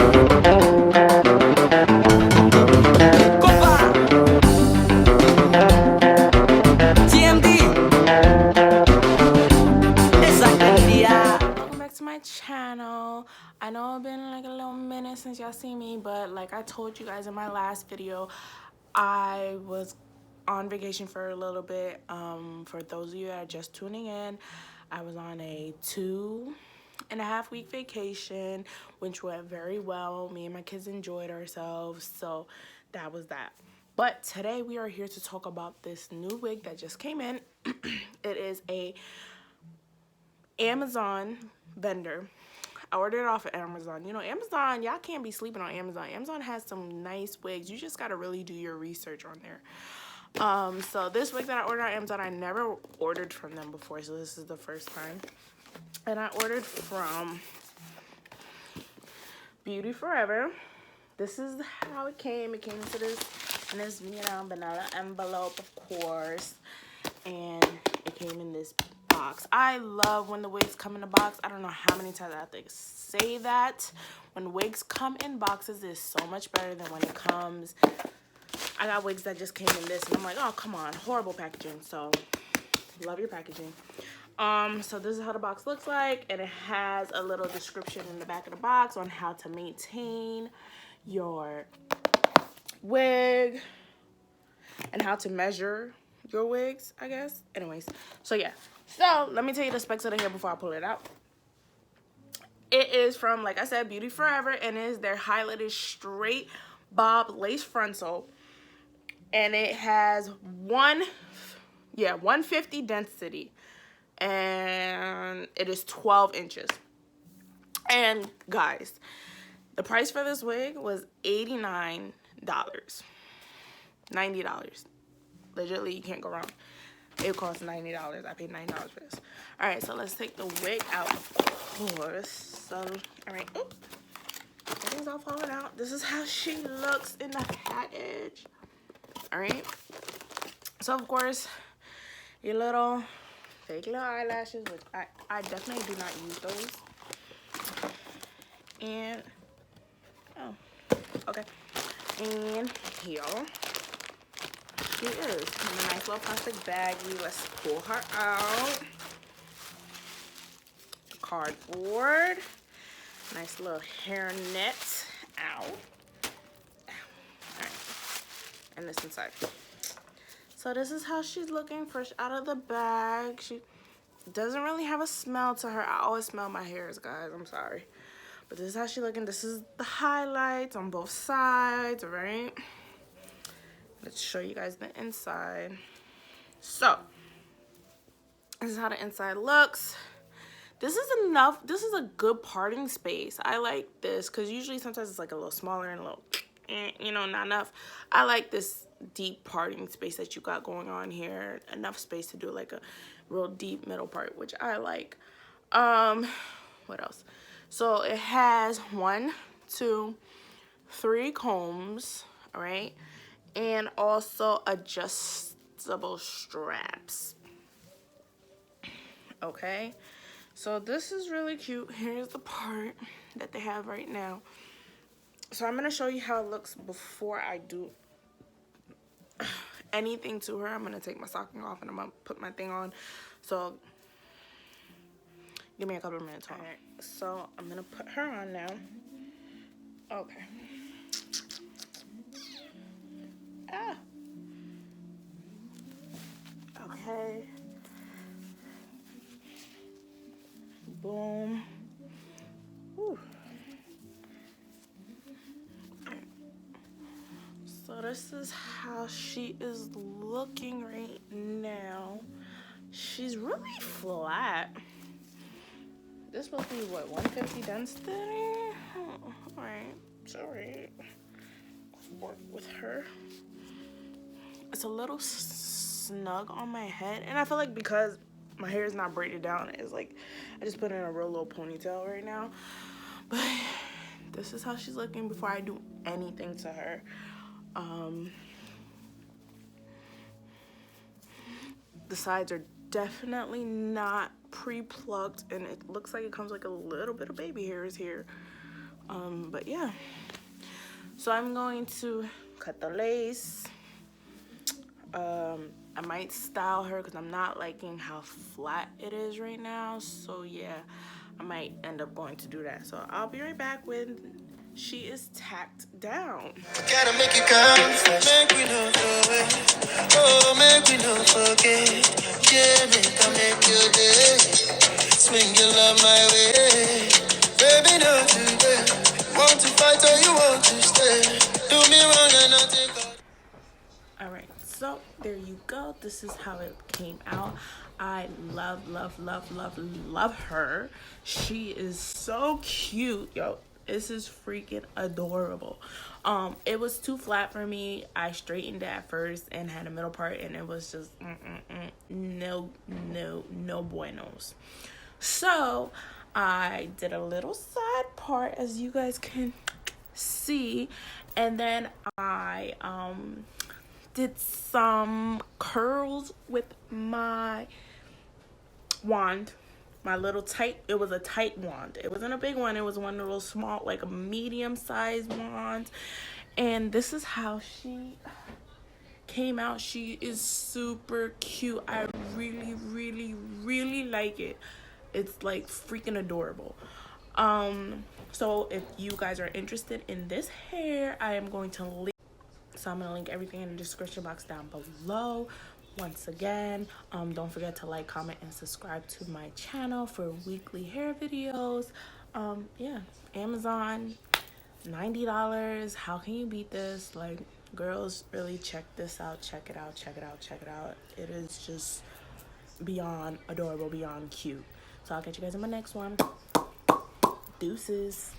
Welcome back to my channel. I know it's been like a little minute since y'all seen me, but like I told you guys in my last video, I was on vacation for a little bit. For those of you that are just tuning in, I was on a 2.5 week vacation, which went very well. Me and my kids enjoyed ourselves, so that was that. But today we are here to talk about this new wig that just came in. It is a Amazon vendor. I ordered it off of Amazon. You know, Amazon, y'all can't be sleeping on Amazon. Amazon has some nice wigs. You just gotta really do your research on there. So this wig that I ordered on Amazon, I never ordered from them before, so this is the first time. And I ordered from Beauty Forever. This is how it came. It came into this in this, you know, vanilla envelope, of course. And it came in this box. I love when the wigs come in a box. I don't know how many times I have to say that. When wigs come in boxes, it's so much better than when it comes. I got wigs that just came in this, and I'm like, oh, come on, horrible packaging. So, love your packaging. So this is how the box looks like, and it has a little description in the back of the box on how to maintain your wig and how to measure your wigs, I guess. Anyways, so yeah. So let me tell you the specs of the hair before I pull it out. It is from, like I said, Beauty Forever, and it is their highlighted straight bob lace frontal. And it has 150 density. And it is 12 inches. And guys, the price for this wig was $89. $90. Legitimately, you can't go wrong. It cost $90. I paid $9 for this. All right, so let's take the wig out, of course. So, all right. Oops. Everything's all falling out. This is how she looks in the package. All right. So, of course, your little fake little eyelashes, which I definitely do not use those. And, oh, okay. And here she is in a nice little plastic baggie. Let's pull her out. Cardboard. Nice little hair net. Ow. Alright. And this inside. So this is how she's looking fresh out of the bag. She doesn't really have a smell to her. I always smell my hairs, guys. I'm sorry. But this is how she's looking. This is the highlights on both sides, right? Let's show you guys the inside. So, this is how the inside looks. This is enough. This is a good parting space. I like this because usually sometimes it's like a little smaller and a little, you know, not enough. I like this deep parting space that you got going on here. Enough space to do like a real deep middle part, which I like. What else? So it has 1, 2, 3 combs, all right? And also adjustable straps. Okay, so this is really cute. Here's the part that they have right now. So I'm gonna show you how it looks before I do anything to her. I'm gonna take my stocking off and I'm gonna put my thing on. So give me a couple of minutes. All right, so I'm gonna put her on now. Okay. Ah. Okay. Boom. Whew. So this is how she is looking right now. She's really flat. This is supposed to be what, 150 density? Oh, alright, it's alright. Work with her. It's a little snug on my head, and I feel like because my hair is not braided down, it's like I just put in a real little ponytail right now. But this is how she's looking before I do anything to her. The sides are definitely not pre-plucked, and it looks like it comes like a little bit of baby hairs here. But yeah, so I'm going to cut the lace. I might style her because I'm not liking how flat it is right now. So yeah, I might end up going to do that. So I'll be right back when she is tacked down. Gotta make it count, make we no forget. Oh, make we no forget. Yeah, make you day. Swing your love my way. Baby, no today. Want to fight or you want to stay? Do me wrong and I think Alright, so there you go. This is how it came out. I love her. She is so cute. Yo, this is freaking adorable. It was too flat for me. I straightened it at first and had a middle part, and it was just no buenos. So I did a little side part, as you guys can see, and then I did some curls with my wand, my little tight, it was a tight wand. It wasn't a big one, it was one of the little small, like a medium-sized wand. And this is how she came out. She is super cute. I really like it. It's like freaking adorable. So if you guys are interested in this hair, I am going to link. So I'm going to link everything in the description box down below. Once again, don't forget to like, comment, and subscribe to my channel for weekly hair videos. Yeah, Amazon, $90. How can you beat this? Like, girls, really check this out. Check it out. It is just beyond adorable, beyond cute. So I'll catch you guys in my next one. Deuces.